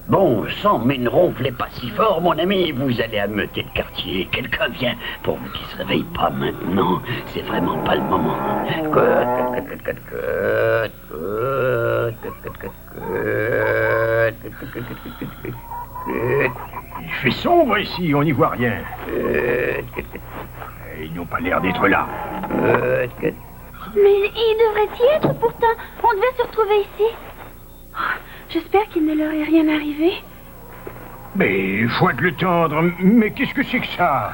Bon sang, mais ne ronflez pas si fort, mon ami. Vous allez ameuter le quartier. Quelqu'un vient. Pour vous qui se réveille pas maintenant, c'est vraiment pas le moment. Il fait sombre ici, on n'y voit rien. Ils n'ont pas l'air d'être là. Mais il devrait y être pourtant. On devait se retrouver ici. J'espère qu'il ne leur est rien arrivé. Mais, foi de le tendre, mais qu'est-ce que c'est que ça?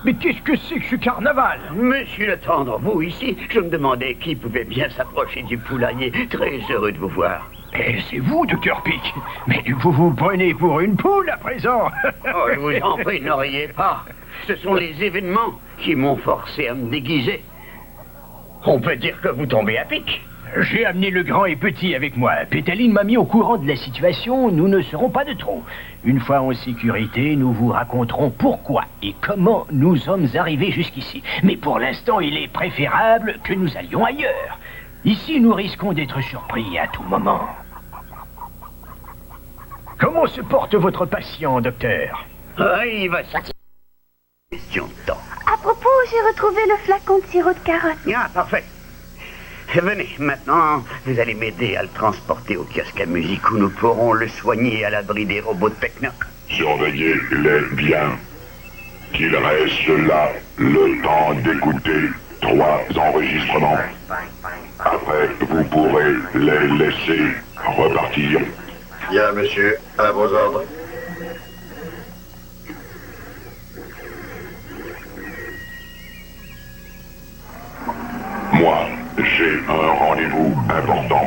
Mais qu'est-ce que c'est que ce carnaval? Monsieur le tendre, vous ici, je me demandais qui pouvait bien s'approcher du poulailler. Très heureux de vous voir. Eh, c'est vous, Docteur Pic. Mais vous vous prenez pour une poule à présent. Oh, je vous en prie, ne riez pas. Ce sont les événements qui m'ont forcé à me déguiser. On peut dire que vous tombez à pic. J'ai amené le grand et petit avec moi. Pétaline m'a mis au courant de la situation. Nous ne serons pas de trop. Une fois en sécurité, nous vous raconterons pourquoi et comment nous sommes arrivés jusqu'ici. Mais pour l'instant, il est préférable que nous allions ailleurs. Ici, nous risquons d'être surpris à tout moment. Comment se porte votre patient, docteur? Il va sortir. Question de temps. À propos, j'ai retrouvé le flacon de sirop de carotte. Ah, parfait. Venez, maintenant, vous allez m'aider à le transporter au kiosque à musique où nous pourrons le soigner à l'abri des robots de Technoc. Surveillez-les bien. Qu'ils restent là le temps d'écouter 3 enregistrements. Après, vous pourrez les laisser repartir. Bien, monsieur, à vos ordres. Moi, j'ai un rendez-vous important.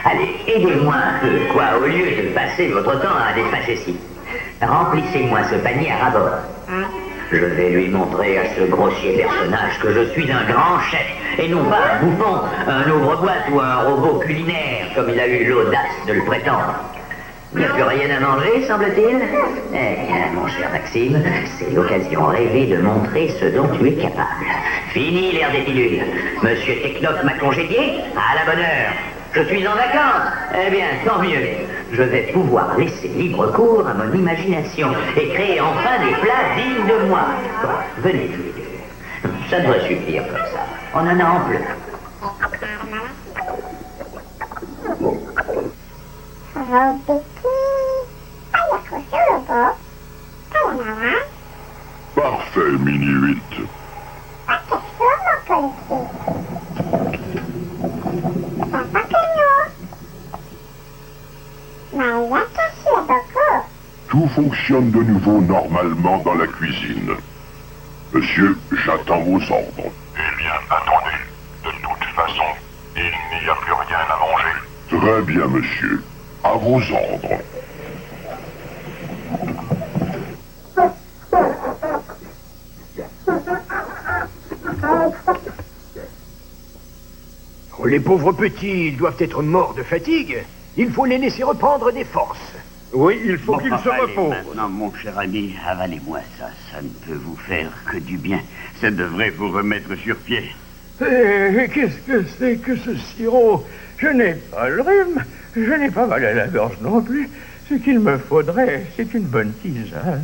Allez, aidez-moi un peu, quoi, au lieu de passer votre temps à des facéties. Remplissez-moi ce panier à rabord. Je vais lui montrer à ce grossier personnage que je suis un grand chef, et non pas un bouffon, un ouvre-boîte ou un robot culinaire, comme il a eu l'audace de le prétendre. Il n'y a plus rien à manger, semble-t-il? Eh bien, mon cher Maxime, c'est l'occasion rêvée de montrer ce dont tu es capable. Fini l'ère des pilules. Monsieur Technoc m'a congédié? À la bonne heure. Je suis en vacances. Eh bien, tant mieux. Je vais pouvoir laisser libre cours à mon imagination et créer enfin des plats dignes de moi. Bon, venez tous les deux. Ça devrait suffire comme ça. On en a en plus. Parfait, Mini 8. Tout fonctionne de nouveau normalement dans la cuisine. Monsieur, j'attends vos ordres. Eh bien, attendez. De toute façon, il n'y a plus rien à manger. Très bien, monsieur. À vos ordres. Oh, les pauvres petits, ils doivent être morts de fatigue. Il faut les laisser reprendre des forces. Oui, il faut qu'ils se allez, reposent. maintenant, mon cher ami, avalez-moi ça. Ça ne peut vous faire que du bien. Ça devrait vous remettre sur pied. Qu'est-ce que c'est que ce sirop? Je n'ai pas le rhume, je n'ai pas mal à la gorge non plus. Ce qu'il me faudrait, c'est une bonne tisane.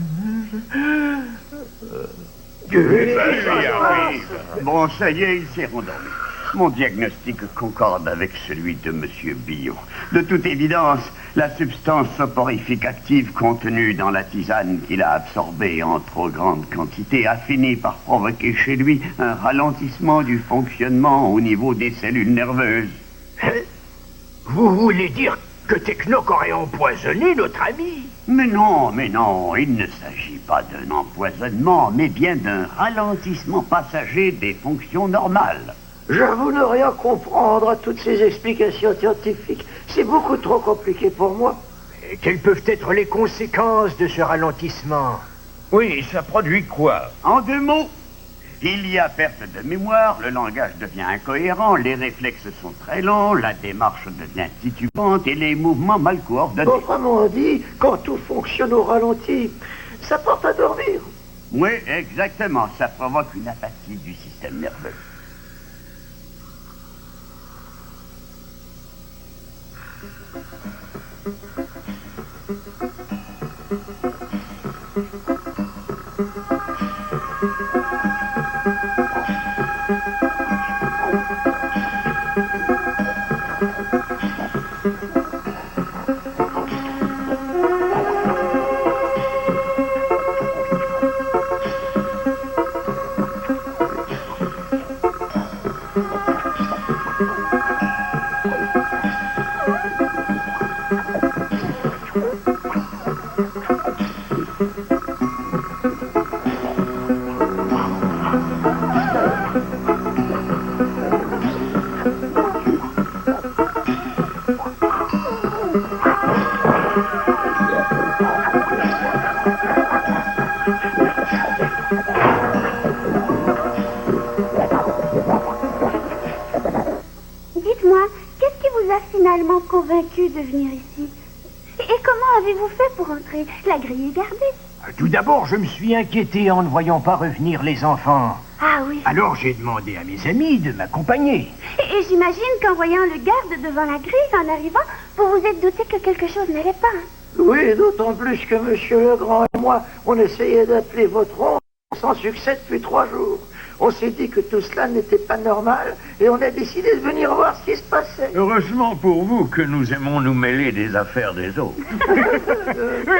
Bon, ça y est, il s'est rendormi. Mon diagnostic concorde avec celui de Monsieur Billot. De toute évidence, la substance soporifique active contenue dans la tisane qu'il a absorbée en trop grande quantité a fini par provoquer chez lui un ralentissement du fonctionnement au niveau des cellules nerveuses. Vous voulez dire que Technoc aurait empoisonné notre ami? Mais non, il ne s'agit pas d'un empoisonnement, mais bien d'un ralentissement passager des fonctions normales. J'avoue ne rien comprendre à toutes ces explications scientifiques. C'est beaucoup trop compliqué pour moi. Et quelles peuvent être les conséquences de ce ralentissement? Oui, ça produit quoi? En 2 mots, il y a perte de mémoire, le langage devient incohérent, les réflexes sont très lents, la démarche devient titubante et les mouvements mal coordonnés. Autrement dit, quand tout fonctionne au ralenti, ça porte à dormir. Oui, exactement, ça provoque une apathie du système nerveux. Dites-moi, qu'est-ce qui vous a finalement convaincu de venir ici? Et comment avez-vous fait pour entrer? La grille est gardée. Tout d'abord, je me suis inquiété en ne voyant pas revenir les enfants. Ah oui. Alors j'ai demandé à mes amis de m'accompagner. Et j'imagine qu'en voyant le garde devant la grille en arrivant, vous vous êtes douté que quelque chose n'allait pas. Hein? Oui, d'autant plus que Monsieur Legrand et moi, on essayait d'appeler votre oncle sans succès depuis 3 jours. On s'est dit que tout cela n'était pas normal et on a décidé de venir voir ce qui se passait. Heureusement pour vous que nous aimons nous mêler des affaires des autres.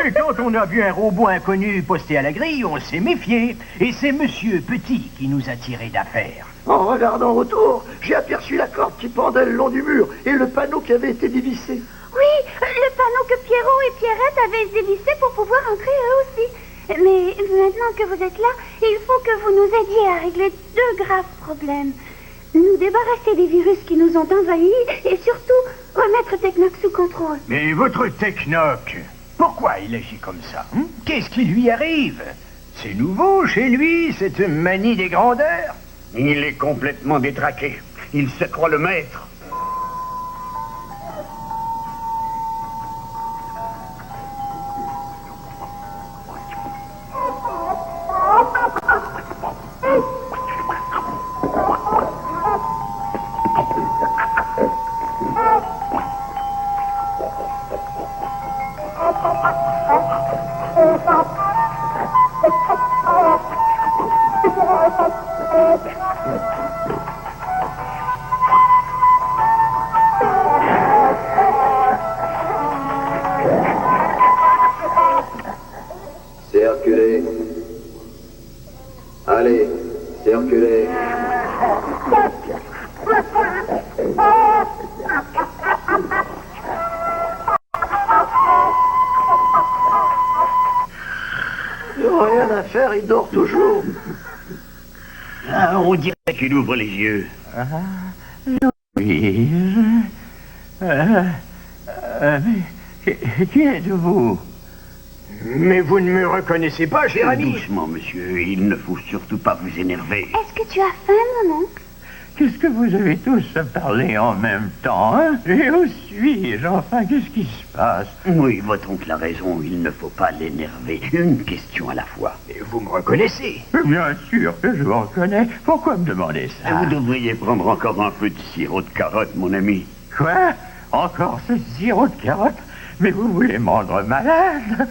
Et quand on a vu un robot inconnu posté à la grille, on s'est méfié. Et c'est Monsieur Petit qui nous a tiré d'affaire. En regardant autour, j'ai aperçu la corde qui pendait le long du mur et le panneau qui avait été dévissé. Oui, le panneau que Pierrot et Pierrette avaient dévissé pour pouvoir entrer eux aussi. Mais maintenant que vous êtes là, il faut que vous nous aidiez à régler 2 graves problèmes. Nous débarrasser des virus qui nous ont envahis et surtout remettre Technoc sous contrôle. Mais votre Technoc, pourquoi il agit comme ça? Qu'est-ce qui lui arrive? C'est nouveau chez lui, cette manie des grandeurs? Il est complètement détraqué. Il se croit le maître. Circulez. Allez, circulez. Il n'y a rien à faire, il dort toujours. Ah, on dirait qu'il ouvre les yeux. Oui. Mais qui êtes-vous? Mais vous ne me reconnaissez pas, cher ami? Doucement, monsieur. Il ne faut surtout pas vous énerver. Est-ce que tu as faim, mon oncle? Qu'est-ce que vous avez tous à parler en même temps, hein? Et où suis-je? Enfin, qu'est-ce qui se passe? Oui, votre oncle a raison. Il ne faut pas l'énerver. Une question à la fois. Et vous me reconnaissez? Bien sûr que je vous reconnais. Pourquoi me demander ça? Vous devriez prendre encore un peu de sirop de carotte, mon ami. Quoi? Encore ce sirop de carotte? Mais vous voulez me rendre malade?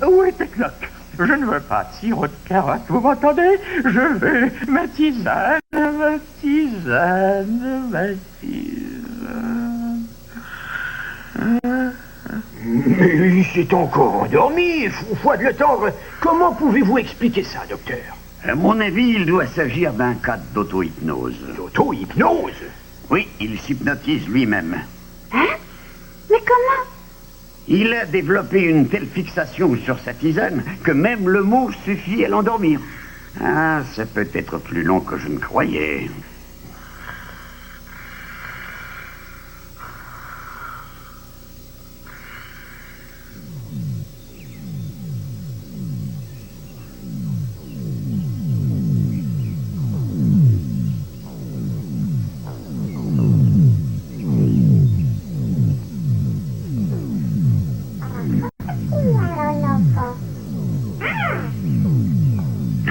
Où est Technoc? Je ne veux pas de sirop de carotte, vous m'entendez? Je veux ma tisane, ma tisane, ma tisane. Mais il s'est encore endormi, foi de le tendre. Comment pouvez-vous expliquer ça, docteur? À mon avis, il doit s'agir d'un cas d'auto-hypnose. L'auto-hypnose? Oui, il s'hypnotise lui-même. Hein? Mais comment? Il a développé une telle fixation sur sa tisane que même le mot suffit à l'endormir. Ah, c'est peut-être plus long que je ne croyais.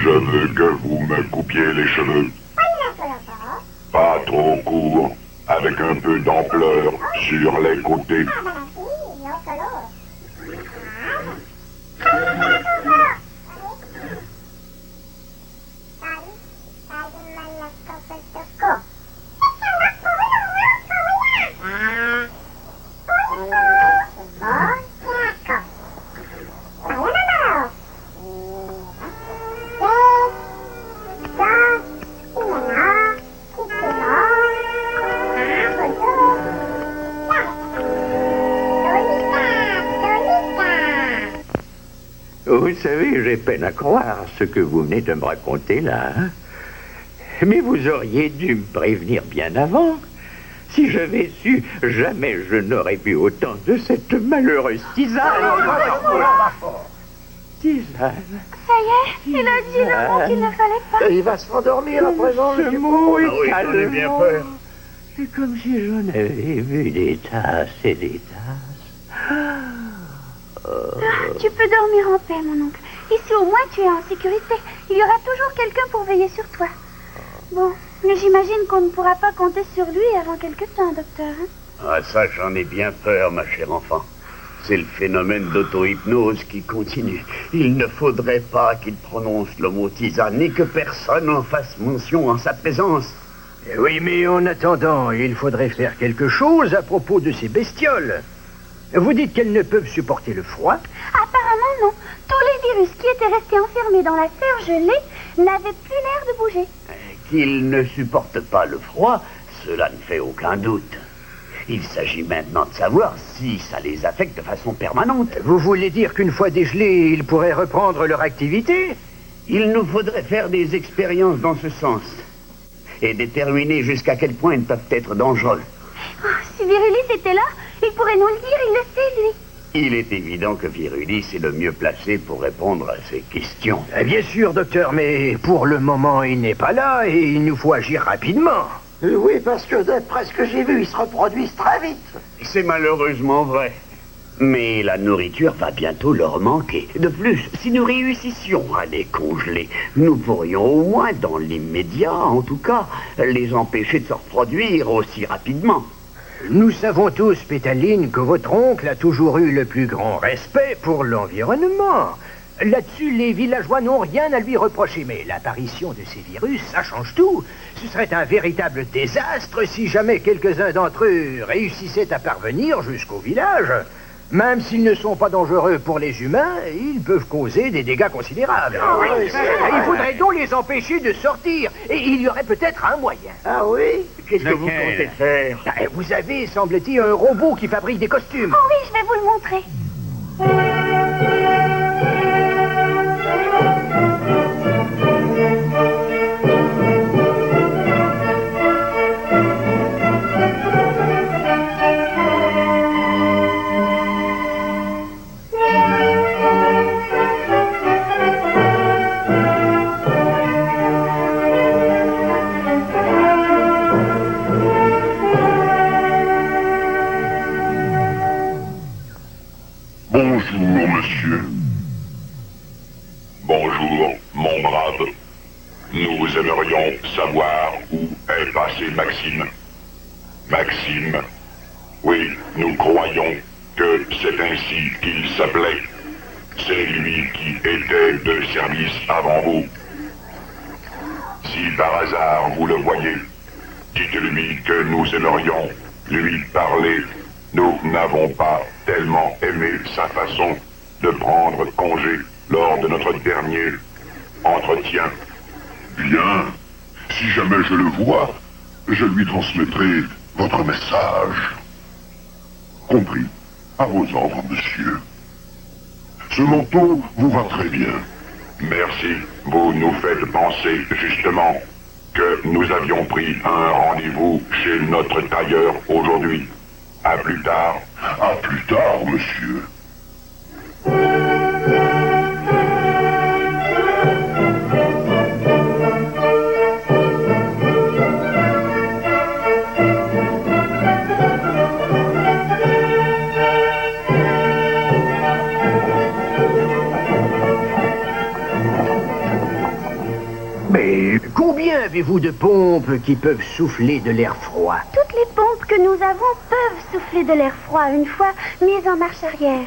Je veux que vous me coupiez les cheveux. Pas trop court, avec un peu d'ampleur sur les côtés. Vous savez, j'ai peine à croire ce que vous venez de me raconter là. Hein? Mais vous auriez dû me prévenir bien avant. Si j'avais su, jamais je n'aurais bu autant de cette malheureuse tisane. Tisane. Ça y est, il a dit le mot qu'il ne fallait pas. Il va se rendormir à présent. Ce mot est oui, j'en ai bien calmant. peur. C'est comme si j'en avais vu des tasses et des tasses. Tu peux dormir en paix, mon oncle. Ici, au moins, tu es en sécurité. Il y aura toujours quelqu'un pour veiller sur toi. Bon, mais j'imagine qu'on ne pourra pas compter sur lui avant quelque temps, docteur. Hein? Ah, ça, j'en ai bien peur, ma chère enfant. C'est le phénomène d'auto-hypnose qui continue. Il ne faudrait pas qu'il prononce le mot tisane, ni que personne en fasse mention en sa présence. Eh oui, mais en attendant, il faudrait faire quelque chose à propos de ces bestioles. Vous dites qu'elles ne peuvent supporter le froid? Apparemment, non. Tous les virus qui étaient restés enfermés dans la serre gelée n'avaient plus l'air de bouger. Qu'ils ne supportent pas le froid, cela ne fait aucun doute. Il s'agit maintenant de savoir si ça les affecte de façon permanente. Vous voulez dire qu'une fois dégelés, ils pourraient reprendre leur activité? Il nous faudrait faire des expériences dans ce sens et déterminer jusqu'à quel point ils peuvent être dangereux. Oh, si Virulis était là, il pourrait nous le dire, il le sait, lui. Il est évident que Virulis est le mieux placé pour répondre à ces questions. Eh bien sûr, docteur, mais pour le moment, il n'est pas là et il nous faut agir rapidement. Oui, parce que d'après ce que j'ai vu, ils se reproduisent très vite. C'est malheureusement vrai. Mais la nourriture va bientôt leur manquer. De plus, si nous réussissions à les congeler, nous pourrions au moins, dans l'immédiat en tout cas, les empêcher de se reproduire aussi rapidement. Nous savons tous, Pétaline, que votre oncle a toujours eu le plus grand respect pour l'environnement. Là-dessus, les villageois n'ont rien à lui reprocher, mais l'apparition de ces virus, ça change tout. Ce serait un véritable désastre si jamais quelques-uns d'entre eux réussissaient à parvenir jusqu'au village. Même s'ils ne sont pas dangereux pour les humains, ils peuvent causer des dégâts considérables. Il faudrait donc les empêcher de sortir, et il y aurait peut-être un moyen. Ah oui? Qu'est-ce que vous comptez faire? Vous avez, semble-t-il, un robot qui fabrique des costumes. Oh oui, je vais vous le montrer. Bonjour, monsieur. Bonjour, mon brave. Nous aimerions savoir où est passé Maxime. Maxime. Oui, nous croyons que c'est ainsi qu'il s'appelait. C'est lui qui était de service avant vous. Si par hasard vous le voyez, dites-lui que nous aimerions lui parler. Nous n'avons pas tellement aimé sa façon de prendre congé lors de notre dernier entretien. Bien. Si jamais je le vois, je lui transmettrai votre message. Compris. À vos ordres, monsieur. Ce manteau vous va très bien. Merci. Vous nous faites penser, justement, que nous avions pris un rendez-vous chez notre tailleur aujourd'hui. À plus tard. À plus tard, monsieur. Combien avez-vous de pompes qui peuvent souffler de l'air froid? Toutes les pompes que nous avons peuvent souffler de l'air froid une fois mises en marche arrière.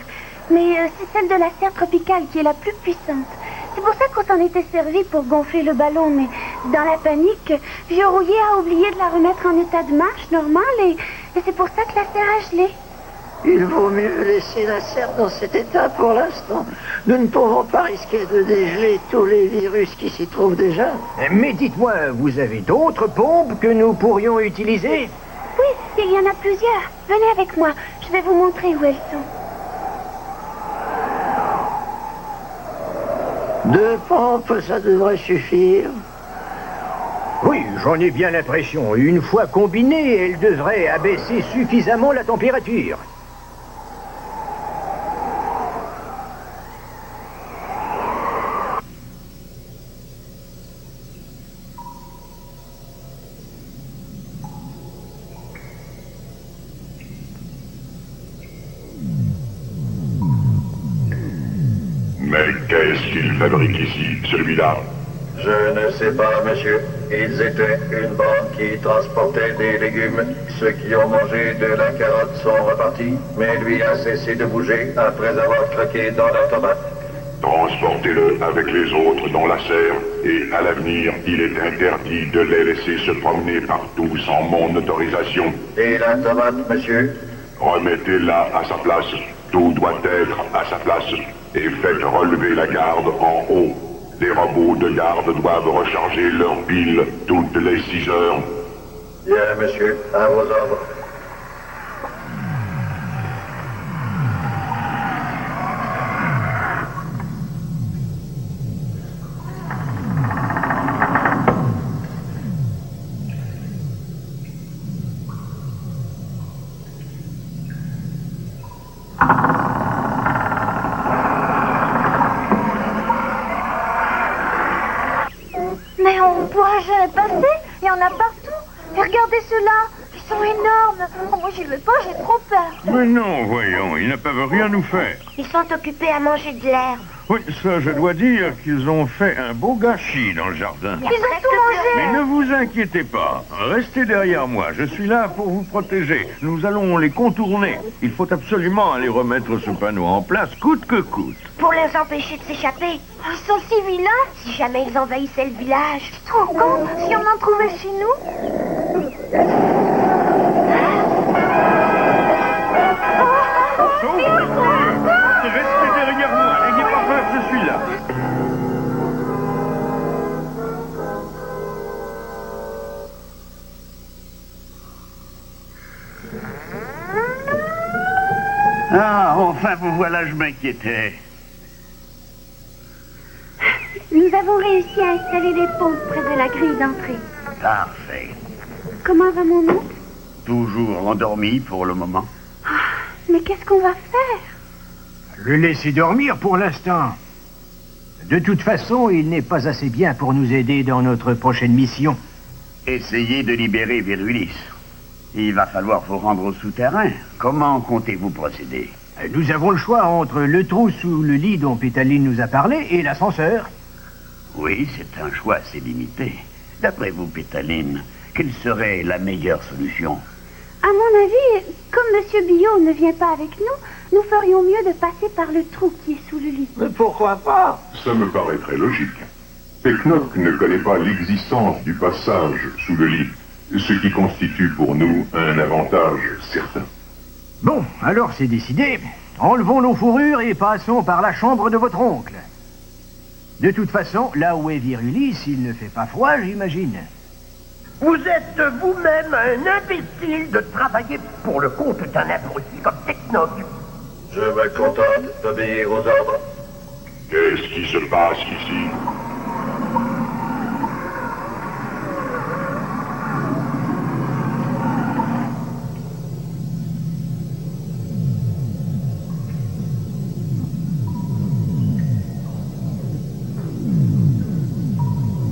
Mais c'est celle de la serre tropicale qui est la plus puissante. C'est pour ça qu'on s'en était servi pour gonfler le ballon, mais dans la panique, Vieux Rouillé a oublié de la remettre en état de marche normal et c'est pour ça que la serre a gelé. Il vaut mieux laisser la serre dans cet état pour l'instant. Nous ne pouvons pas risquer de dégeler tous les virus qui s'y trouvent déjà. Mais dites-moi, vous avez d'autres pompes que nous pourrions utiliser? Oui, il y en a plusieurs. Venez avec moi, je vais vous montrer où elles sont. 2 pompes, ça devrait suffire. Oui, j'en ai bien l'impression. Une fois combinées, elles devraient abaisser suffisamment la température. Mais qu'est-ce qu'il fabrique ici, celui-là? Je ne sais pas, monsieur. Ils étaient une bande qui transportait des légumes. Ceux qui ont mangé de la carotte sont repartis, mais lui a cessé de bouger après avoir croqué dans la tomate. Transportez-le avec les autres dans la serre, et à l'avenir, il est interdit de les laisser se promener partout sans mon autorisation. Et la tomate, monsieur? Remettez-la à sa place. Tout doit être à sa place. Et faites relever la garde en haut. Les robots de garde doivent recharger leur pile toutes les 6 heures. Bien, monsieur, à vos ordres. Mais on ne pourra jamais passer. Il y en a partout. Et regardez ceux-là. Ils sont énormes. Oh, moi, j'y vais pas, j'ai trop peur. Mais non, voyons, ils ne peuvent rien nous faire. Ils sont occupés à manger de l'herbe. Oui, ça, je dois dire qu'ils ont fait un beau gâchis dans le jardin. Ils ont tout mangé. Mais ne vous inquiétez pas. Restez derrière moi. Je suis là pour vous protéger. Nous allons les contourner. Il faut absolument aller remettre ce panneau en place, coûte que coûte. Pour les empêcher de s'échapper. Oh, ils sont si vilains. Si jamais ils envahissaient le village. Tu te rends compte si on en trouvait chez nous? Restez derrière moi. N'ayez pas peur, je suis là. Ah, enfin, vous voilà, je m'inquiétais. Nous avons réussi à installer les pompes près de la grille d'entrée. Parfait. Comment va mon oncle? Toujours endormi pour le moment. Mais qu'est-ce qu'on va faire? Le laisser dormir pour l'instant. De toute façon, il n'est pas assez bien pour nous aider dans notre prochaine mission. Essayez de libérer Virulis. Il va falloir vous rendre au souterrain. Comment comptez-vous procéder? Nous avons le choix entre le trou sous le lit dont Pétaline nous a parlé et l'ascenseur. Oui, c'est un choix assez limité. D'après vous, Pétaline, quelle serait la meilleure solution? À mon avis, comme M. Billot ne vient pas avec nous, nous ferions mieux de passer par le trou qui est sous le lit. Mais pourquoi pas? Ça me paraît très logique. Pecknock ne connaît pas l'existence du passage sous le lit, ce qui constitue pour nous un avantage certain. Bon, alors c'est décidé. Enlevons nos fourrures et passons par la chambre de votre oncle. De toute façon, là où est Virulis, il ne fait pas froid, j'imagine. Vous êtes vous-même un imbécile de travailler pour le compte d'un abruti comme Pecknock. Je me contente d'obéir aux ordres. Qu'est-ce qui se passe ici?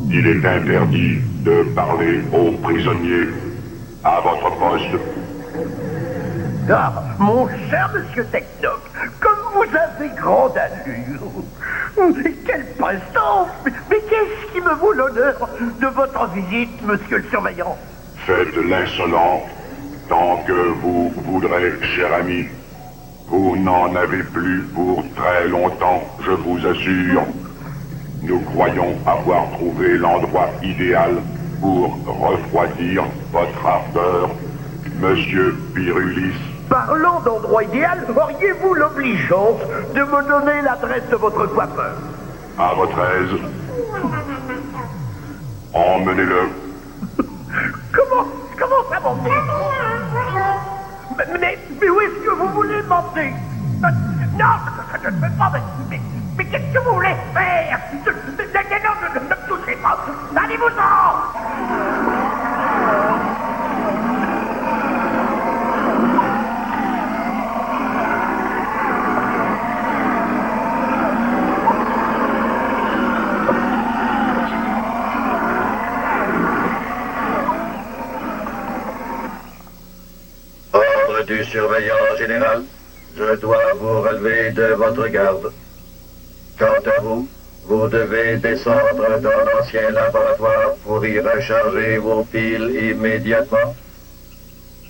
Il est interdit de parler aux prisonniers. À votre poste. Ah, mon cher monsieur Pecknock, comme vous avez grande allure. Quelle prestance! Mais qu'est-ce qui me vaut l'honneur de votre visite, monsieur le surveillant. Faites l'insolent tant que vous voudrez, cher ami. Vous n'en avez plus pour très longtemps, je vous assure. Nous croyons avoir trouvé l'endroit idéal pour refroidir votre ardeur, Monsieur Virulis. Parlant d'endroit idéal, auriez-vous l'obligeance de me donner l'adresse de votre coiffeur? À votre aise. Emmenez-le. Comment ça m'emmener? Mais où est-ce que vous voulez m'emmener? Non, je ne peux pas, mais qu'est-ce que vous voulez faire? Non, ne me touchez pas. Allez-vous-en! Ordre du surveillant général, je dois vous relever de votre garde. Quant à vous, vous devez descendre dans l'ancien laboratoire pour y recharger vos piles immédiatement.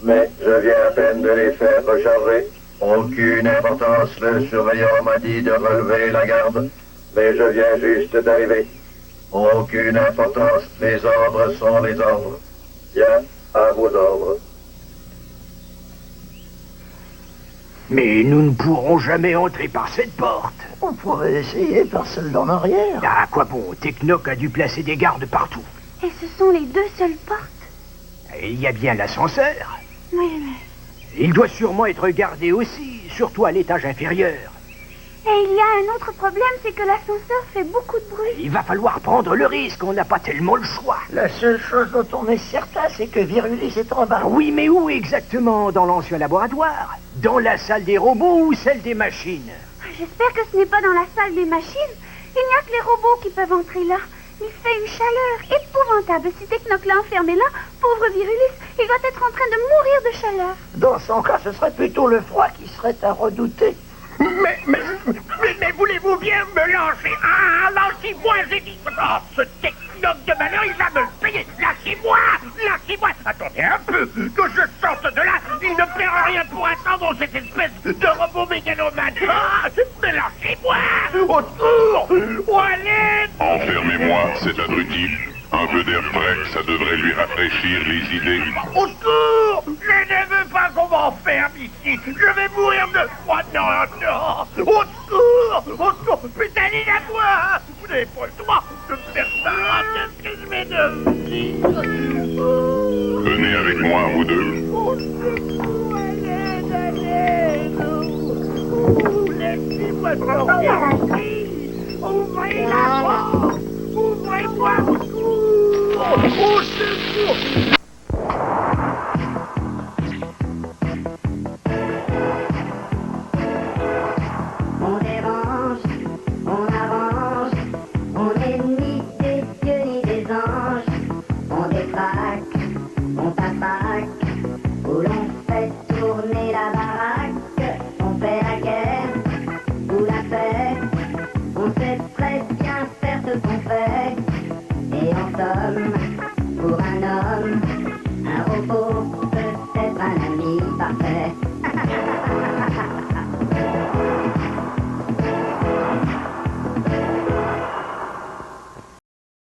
Mais je viens à peine de les faire recharger. Aucune importance, le surveillant m'a dit de relever la garde, mais je viens juste d'arriver. Aucune importance, les ordres sont les ordres. Bien, à vos ordres. Mais nous ne pourrons jamais entrer par cette porte. On pourrait essayer par celle d'en arrière. À quoi bon? Technoc a dû placer des gardes partout. Et ce sont les deux seules portes. Et il y a bien l'ascenseur. Oui, mais... Il doit sûrement être gardé aussi, surtout à l'étage inférieur. Et il y a un autre problème, c'est que l'ascenseur fait beaucoup de bruit. Il va falloir prendre le risque, on n'a pas tellement le choix. La seule chose dont on est certain, c'est que Virulis est en bas. Oui, mais où exactement? Dans l'ancien laboratoire? Dans la salle des robots ou celle des machines? J'espère que ce n'est pas dans la salle des machines. Il n'y a que les robots qui peuvent entrer là. Il fait une chaleur épouvantable. Si Technoc l'a enfermé là, pauvre Virulis, il doit être en train de mourir de chaleur. Dans son cas, ce serait plutôt le froid qui serait à redouter. Mais voulez-vous bien me lâcher? Ah, lâchez-moi, j'ai dit. Oh, ce Technoc de malheur, il va me le payer. Lâchez-moi, lâchez-moi. Attendez un peu, que je sorte de là. Il ne paiera rien pour attendre cette espèce de robot mégalomane. Ah, mais lâchez-moi. Au secours, au allez. Enfermez-moi, cet abruti. Un peu d'air frais, ça devrait lui rafraîchir les idées. Au secours! Je ne veux pas qu'on m'enferme ici! Je vais mourir de froid! Non, non! Au secours! Au secours! Putain, à moi! Vous n'avez pas le droit de me faire ça! Qu'est-ce que je vais devenir? Venez avec moi, vous deux. Au secours! Allez! Laissez-moi sortir ici! Ouvrez la porte! Ouvrez-moi! Au secours! Au secours! On dérange, on arrange, on n'est ni des dieux ni des anges. On détraque, on t'attaque, où l'on fait tourner la baraque. On fait la guerre, ou la paix, on sait très bien faire ce qu'on fait. Et en somme, pour un homme, un robot peut être un ami parfait.